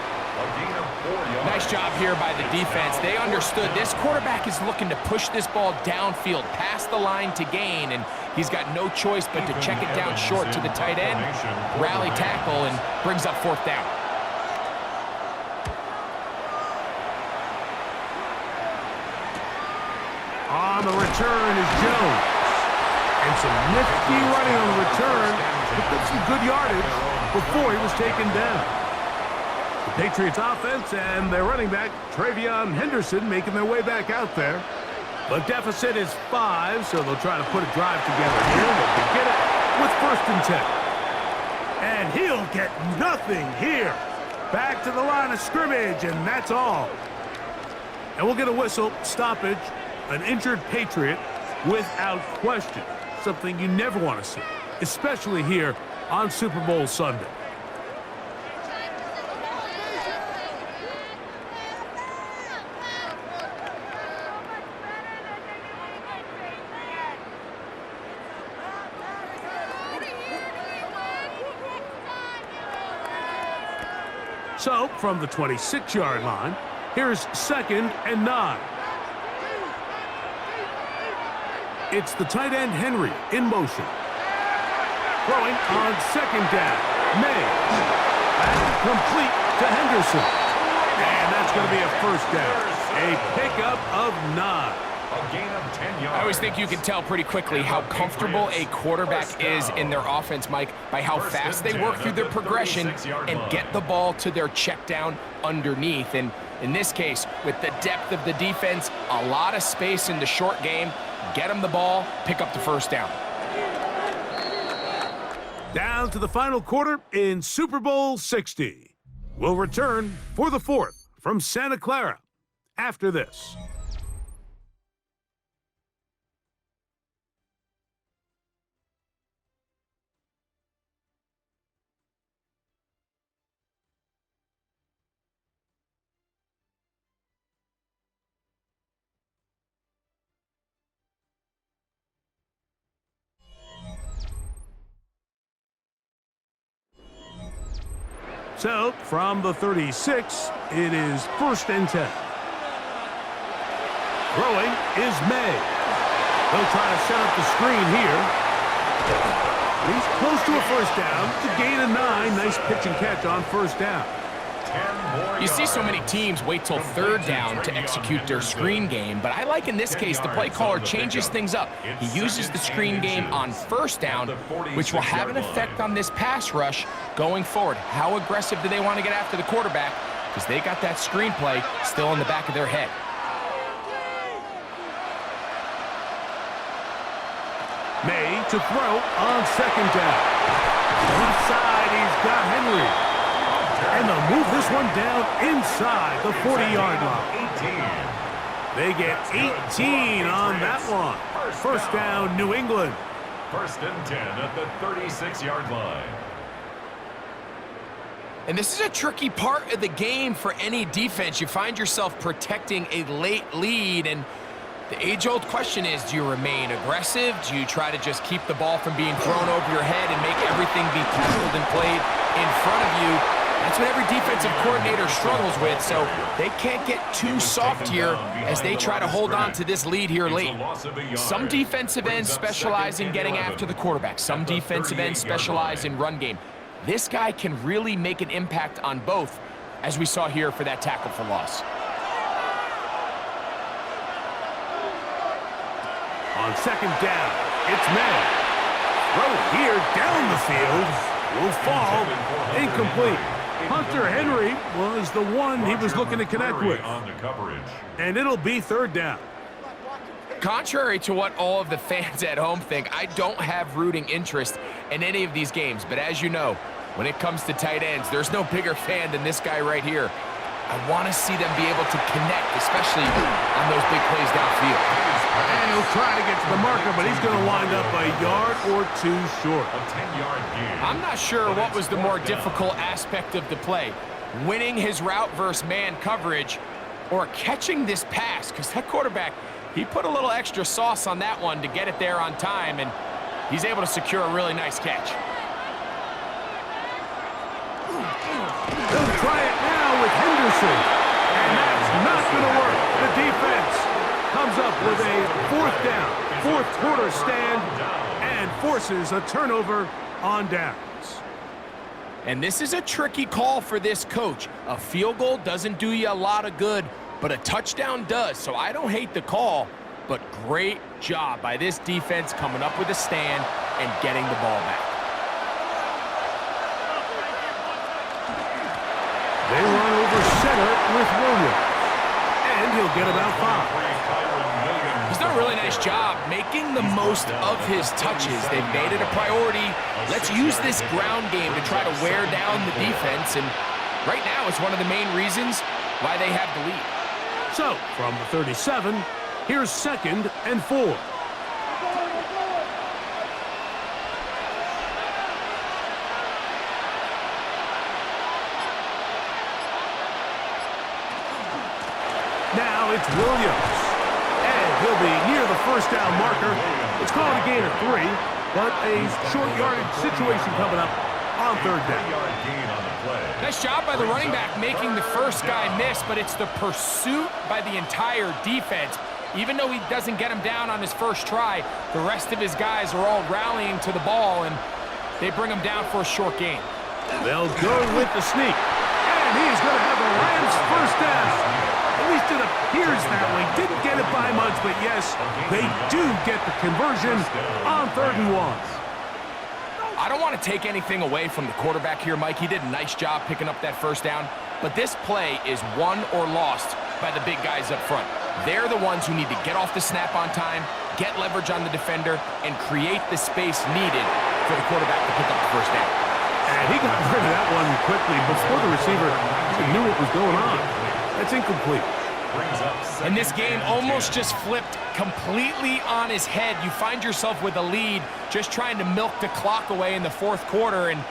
Nice job here by the defense. They understood this quarterback is looking to push this ball downfield past the line to gain, and he's got no choice but to check it down short to the tight end, rally tackle, and brings up fourth down. On the return is Jones. And some nifty running on the return. Picked up some good yardage before he was taken down. The Patriots offense and their running back, Travion Henderson, making their way back out there. The deficit is 5, so they'll try to put a drive together here. They can get it with first and 10. And he'll get nothing here. Back to the line of scrimmage, and that's all. And we'll get a whistle, stoppage. An injured Patriot without question. Something you never want to see, especially here on Super Bowl Sunday. So, from the 26-yard line, here's second and 9. It's the tight end, Henry, in motion. Throwing on second down. May. And complete to Henderson. And that's going to be a first down. A pickup of 9. A gain of 10 yards. I always think you can tell pretty quickly how comfortable a quarterback is in their offense, Mike, by how fast they work through their progression and get the ball to their check down underneath. And in this case, with the depth of the defense, a lot of space in the short game, get them the ball, pick up the first down. Down to the final quarter in Super Bowl 60. We'll return for the fourth from Santa Clara after this. So, from the 36, it is first and 10. Throwing is May. They'll try to set up the screen here. He's close to a first down to gain a 9. Nice pitch and catch on first down. You see so many teams wait till third down to execute their screen game, but I like in this case the play caller changes things up. He uses the screen game on first down, which will have an effect on this pass rush going forward. How aggressive do they want to get after the quarterback? Because they got that screen play still in the back of their head. May to throw on second down. Inside, he's got Henry. And they'll move this one down inside the 40-yard line. 18. They get 18 on that one. First down, New England. First and 10 at the 36-yard line. And this is a tricky part of the game for any defense. You find yourself protecting a late lead, and The age-old question is, do you remain aggressive? Do you try to just keep the ball from being thrown over your head and make everything be tackled and played in front of you? That's what every defensive coordinator struggles with, so they can't get too soft here as they try to hold on to this lead here late. Some defensive ends specialize in getting after the quarterback. Some defensive ends specialize in run game. This guy can really make an impact on both, as we saw here for that tackle for loss. On second down, it's Madden. Throw here down the field. Will fall. Incomplete. Hunter Henry was the one he was looking to connect with. And it'll be third down. Contrary to what all of the fans at home think, I don't have rooting interest in any of these games. But as you know, when it comes to tight ends, there's no bigger fan than this guy right here. I want to see them be able to connect, especially on those big plays downfield. And he'll try to get to the marker, but he's going to wind up a yard or two short. A 10-yard gain. I'm not sure what was the more difficult aspect of the play, winning his route versus man coverage or catching this pass, because that quarterback, he put a little extra sauce on that one to get it there on time, and he's able to secure a really nice catch. They'll try it now with Henderson, and that's not going to work. The defense comes up with a fourth down, fourth quarter stand, and forces a turnover on downs. And this is a tricky call for this coach. A field goal doesn't do you a lot of good, but a touchdown does. So I don't hate the call, but great job by this defense coming up with a stand and getting the ball back. They run over center with Williams, and he'll get about 5. He's done a really nice job making the most of his touches. They've made it a priority. Let's use this ground game to try to wear down the defense, and right now it's one of the main reasons why they have the lead. So, from the 37, here's 2nd and 4. Now it's Williams. And he'll be near the first down marker. It's called a gain of 3, but a short yardage situation coming up on 3rd down. Nice job by the running back making the first guy miss, but it's the pursuit by the entire defense. Even though he doesn't get him down on his first try, the rest of his guys are all rallying to the ball, and they bring him down for a short gain. They'll go with the sneak, and he's going to have the Rams first down. At least it appears that way. Didn't get it by much, but yes, they do get the conversion on 3rd and 1. I don't want to take anything away from the quarterback here, Mike. He did a nice job picking up that first down, but this play is won or lost by the big guys up front. They're the ones who need to get off the snap on time, get leverage on the defender, and create the space needed for the quarterback to pick up the first down. And he got rid of that one quickly before the receiver even knew what was going on. That's incomplete. And this game almost just flipped completely on his head. You find yourself with a lead, just trying to milk the clock away in the 4th quarter, and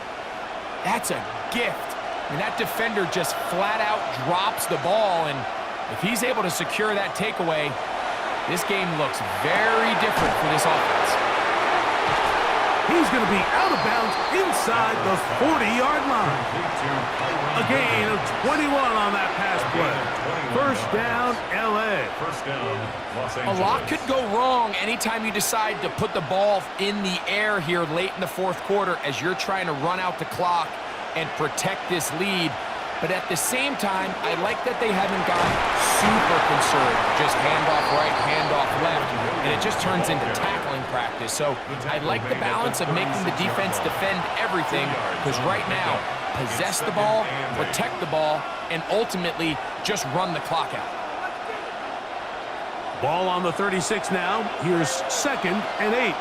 that's a gift. I mean, that defender just flat out drops the ball, and if he's able to secure that takeaway, this game looks very different for this offense. He's going to be out of bounds inside the 40-yard line. A gain of 21 on that pass play. First down, L.A. First down, Los A Angeles. lot could go wrong anytime you decide to put the ball in the air here late in the 4th quarter as you're trying to run out the clock and protect this lead. But at the same time, I like that they haven't gotten super concerned. Just handoff right, handoff left, and it just turns into tackling practice. So I like the balance of making the defense defend everything, because right now, possess the ball, protect the ball, and ultimately just run the clock out. Ball on the 36 now. Here's 2nd and 8.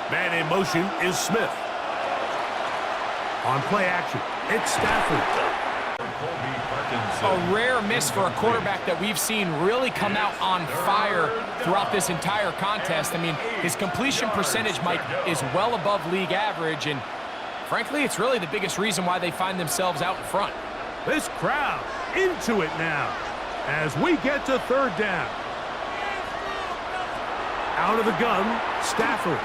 Man in motion is Smith. On play action, it's Stafford. A rare miss for a quarterback that we've seen really come out on fire throughout this entire contest. I mean, his completion percentage, Mike, is well above league average, and frankly, it's really the biggest reason why they find themselves out in front. This crowd into it now. as we get to third down. Out of the gun, Stafford.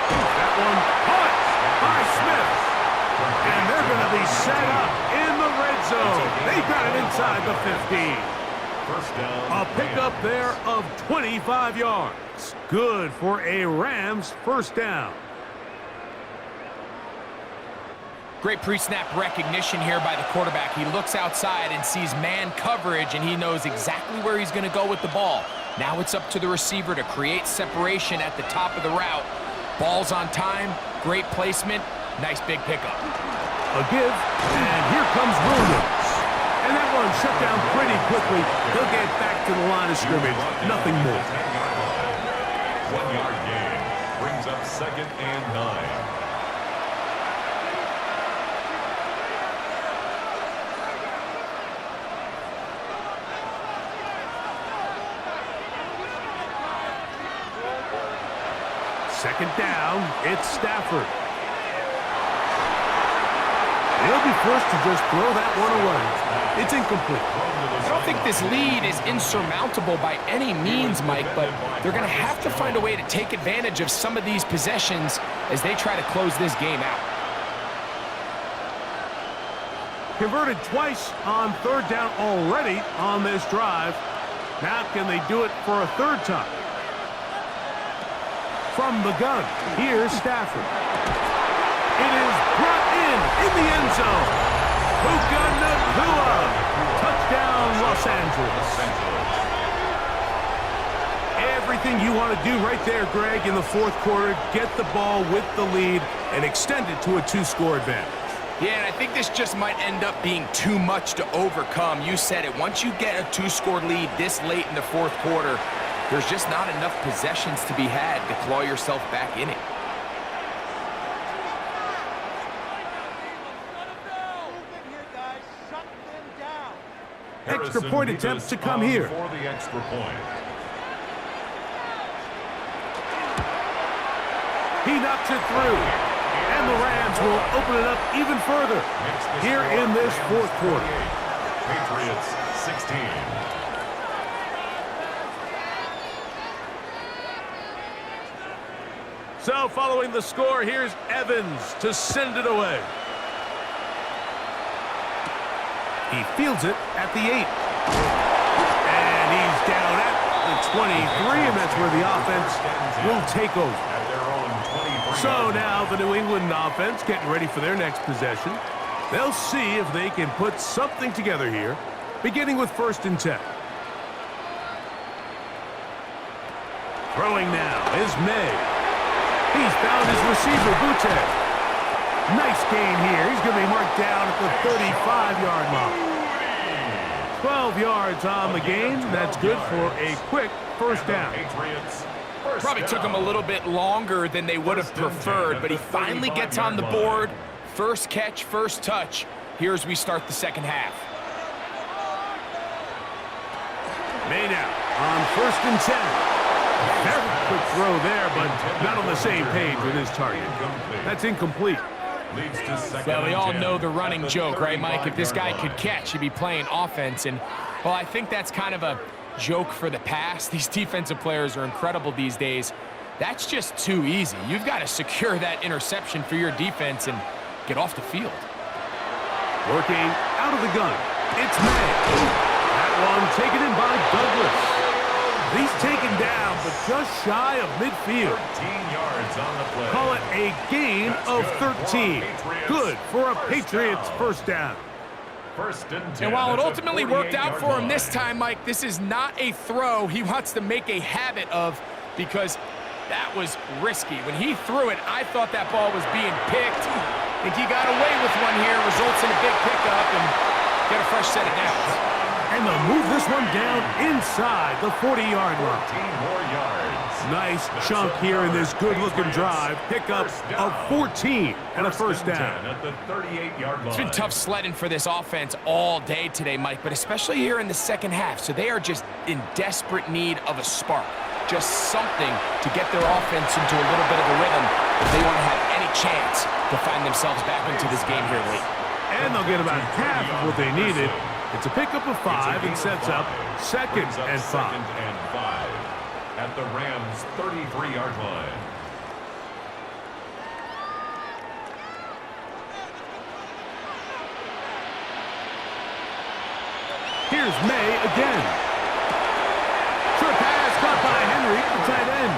That one caught by Smith. And they're going to be set up in the red zone. They've got it inside the 15. First down. A pickup there of 25 yards. Good for a Rams first down. Great pre-snap recognition here by the quarterback. He looks outside and sees man coverage, and he knows exactly where he's going to go with the ball. Now it's up to the receiver to create separation at the top of the route. Ball's on time, great placement, nice big pickup. A give, and here comes Williams. And that one shut down pretty quickly. He'll get back to the line of scrimmage, nothing more. 1-yard gain brings up 2nd and 9. Second down, it's Stafford. He'll be forced to just throw that one away. It's incomplete. I don't think this lead is insurmountable by any means, Mike, but they're going to have to find a way to take advantage of some of these possessions as they try to close this game out. Converted twice on third down already on this drive. Now can they do it for a third time? From the gun, here's Stafford. It is brought in the end zone. Puka Nacua. Touchdown, Los Angeles. Everything you want to do right there, Greg, in the fourth quarter. Get the ball with the lead and extend it to a 2-score advantage. Yeah, and I think this just might end up being too much to overcome. You said it. Once you get a 2-score lead this late in the fourth quarter, there's just not enough possessions to be had to claw yourself back in it. Extra point attempts to come here. For the extra point. He knocks it through. And the Rams will open it up even further here in this fourth quarter. Patriots 16. So following the score, here's Evans to send it away. He fields it at the 8. And he's down at the 23, and that's where the offense will take over. At their own 23. So now the New England offense getting ready for their next possession. They'll see if they can put something together here, beginning with 1st and 10. Throwing now is May. He's found his receiver, Butte. Nice gain here. He's going to be marked down at the 35-yard line. 12 yards on the gain. That's good for a quick first down. Probably took him a little bit longer than they would have preferred, but he finally gets on the board. First catch, first touch. Here as we start the second half. May now on 1st and 10. Very quick throw there, but not on the same page with his target. That's incomplete. Well, we all know the running joke, right, Mike? If this guy could catch, he'd be playing offense. And, well, I think that's kind of a joke for the past. These defensive players are incredible these days. That's just too easy. You've got to secure that interception for your defense and get off the field. Working out of the gun. It's May. That one taken in by Douglas. He's taken down, but just shy of midfield. 13 yards on the play. Call it a gain of 13. Good for a Patriots first down. First and 10. And while it ultimately worked out for him this time, Mike, this is not a throw he wants to make a habit of, because that was risky. When he threw it, I thought that ball was being picked. I think he got away with one here, results in a big pickup, and get a fresh set of downs. And they'll move this one down inside the 40-yard line. 14 more yards. Nice chunk here in this good-looking drive. Pickup of 14 and a first down. At the 38-yard line. It's been tough sledding for this offense all day today, Mike, but especially here in the second half. So they are just in desperate need of a spark. Just something to get their offense into a little bit of a rhythm if they want to have any chance to find themselves back into this game here late. And they'll get about half of what they needed It's a pickup of 5 and sets up second and 5. Second and 5 at the Rams' 33-yard line. Here's May again. Short pass caught by Henry, the tight end.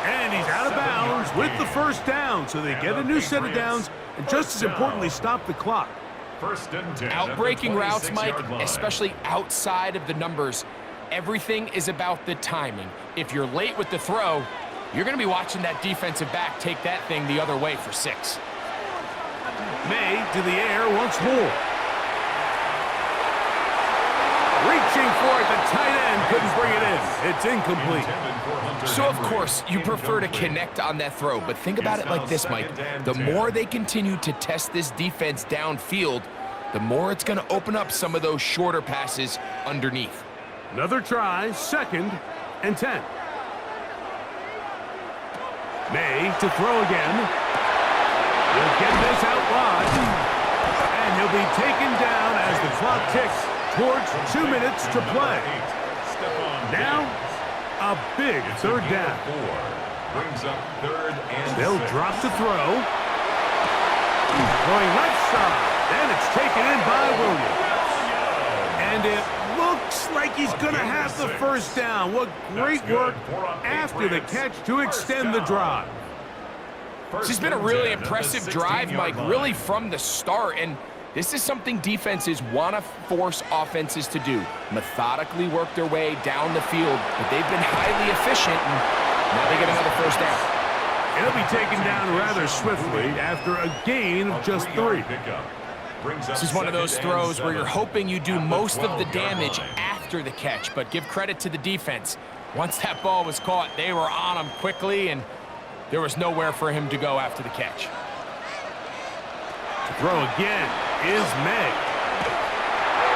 And he's out of bounds with the first down, so they get a new set of downs and just as importantly stop the clock. First and 10 Outbreaking routes, Mike, line. especially outside of the numbers, everything is about the timing. If you're late with the throw, you're going to be watching that defensive back take that thing the other way for 6. May to the air once more. Reaching for it, the tight end couldn't bring it in. It's incomplete. So, of course, you prefer to connect on that throw, but think about it like this, Mike. The more they continue to test this defense downfield, the more it's going to open up some of those shorter passes underneath. Another try, second and 10. May to throw again. He'll get this out wide. And he'll be taken down as the clock ticks towards 2 minutes to play. Now, a big third down. Brings up third and They'll 6. drop to throw. Going left side. And it's taken in by Williams. And it looks like he's going to have the first down. What great work after the catch to extend the drive. This has been a really impressive drive, Mike, really from the start. And this is something defenses want to force offenses to do. Methodically work their way down the field, but they've been highly efficient, and now they get another first down. It'll be taken down rather swiftly after a gain of just 3. This is one of those throws where you're hoping you do most of the damage after the catch, but give credit to the defense. Once that ball was caught, they were on him quickly, and there was nowhere for him to go after the catch. To throw again is May.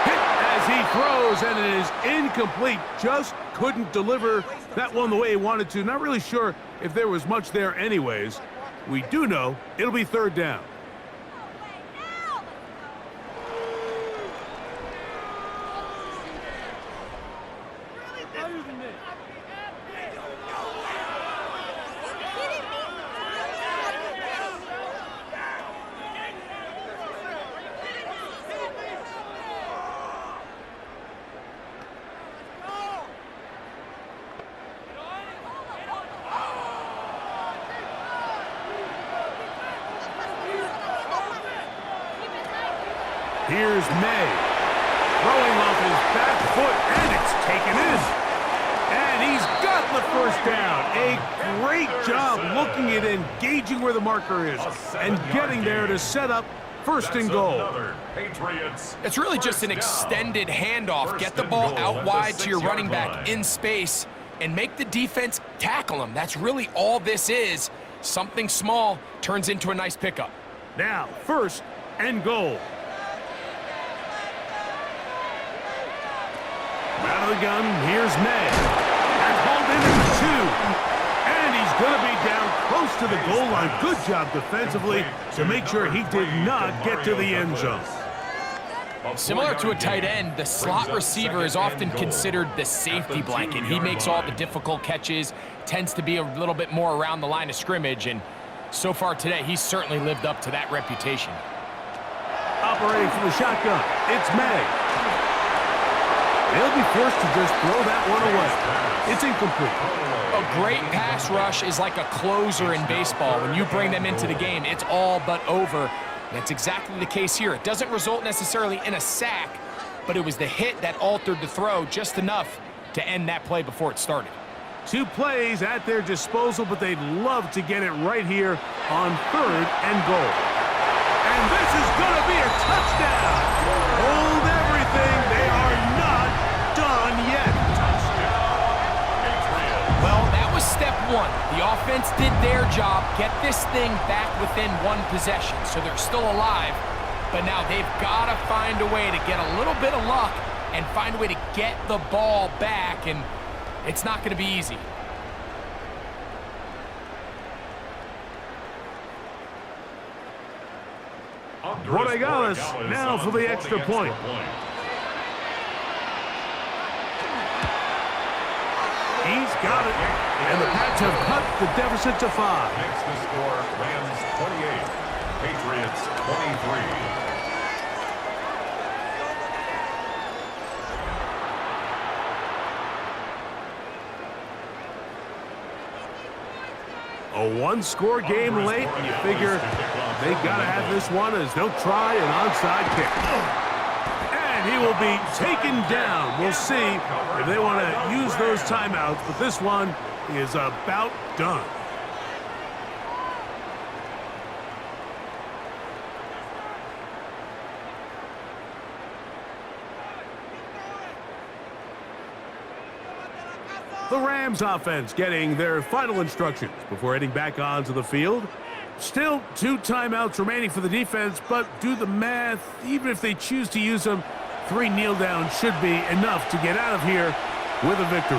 Hit as he throws, and it is incomplete. Just couldn't deliver that one the way he wanted to. Not really sure if there was much there anyways. We do know it'll be third down. Here's May, throwing off his back foot, and it's taken in. And he's gotten the first down. A great job looking at engaging where the marker is and getting there to set up first and goal. It's really just an extended handoff. Get the ball out wide to your running back in space and make the defense tackle him. That's really all this is. Something small turns into a nice pickup. Now, first and goal. Out of the gun, here's May. That's hauled into 2. And he's going to be down close to the goal line. Good job defensively to make sure he did not get to the end zone. Similar to a tight end, the slot receiver is often considered the safety blanket. He makes all the difficult catches, tends to be a little bit more around the line of scrimmage, and so far today, he's certainly lived up to that reputation. Operating from the shotgun, it's May. They'll be forced to just throw that one away. It's incomplete. A great pass rush is like a closer in baseball. When you bring them into the game, it's all but over. That's exactly the case here. It doesn't result necessarily in a sack, but it was the hit that altered the throw just enough to end that play before it started. 2 plays at their disposal, but they'd love to get it right here on third and goal. And this is going to be a touchdown. Hold everything. They are not done yet. Well, that was step 1. The offense did their job, get this thing back within 1 possession, so they're still alive. But now they've got to find a way to get a little bit of luck and find a way to get the ball back, and it's not going to be easy. Rodriguez now for the extra point. He's got it. And the Pats have cut the deficit to 5. Makes the score Rams 28, Patriots 23. A one-score game late, and you figure they got to have this one as they'll try an onside kick. And he will be taken down. We'll see if they want to use those timeouts, but this one is about done. The Rams offense getting their final instructions before heading back onto the field. Still 2 timeouts remaining for the defense, but do the math. Even if they choose to use them, 3 kneel downs should be enough to get out of here with a victory.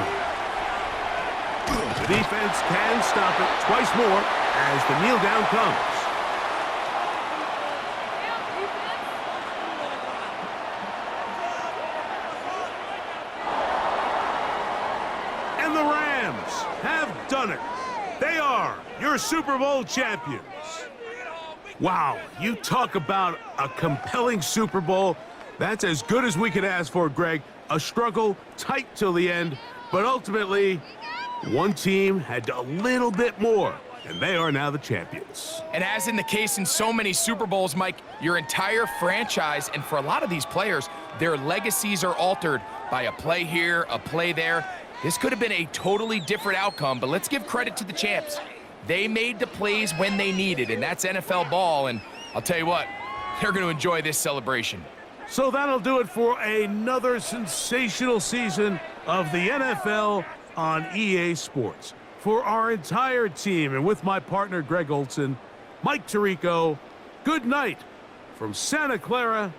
The defense can stop it twice more as the kneel down comes. And the Rams have done it. They are your Super Bowl champions. Wow, you talk about a compelling Super Bowl. That's as good as we could ask for, Greg. A struggle, tight till the end, but ultimately, one team had a little bit more, and they are now the champions. And as in the case in so many Super Bowls, Mike, your entire franchise, and for a lot of these players, their legacies are altered by a play here, a play there. This could have been a totally different outcome, but let's give credit to the champs. They made the plays when they needed, and that's NFL ball, and I'll tell you what, they're going to enjoy this celebration. So that'll do it for another sensational season of the NFL on EA Sports. For our entire team, and with my partner Greg Olson, Mike Tirico, good night from Santa Clara,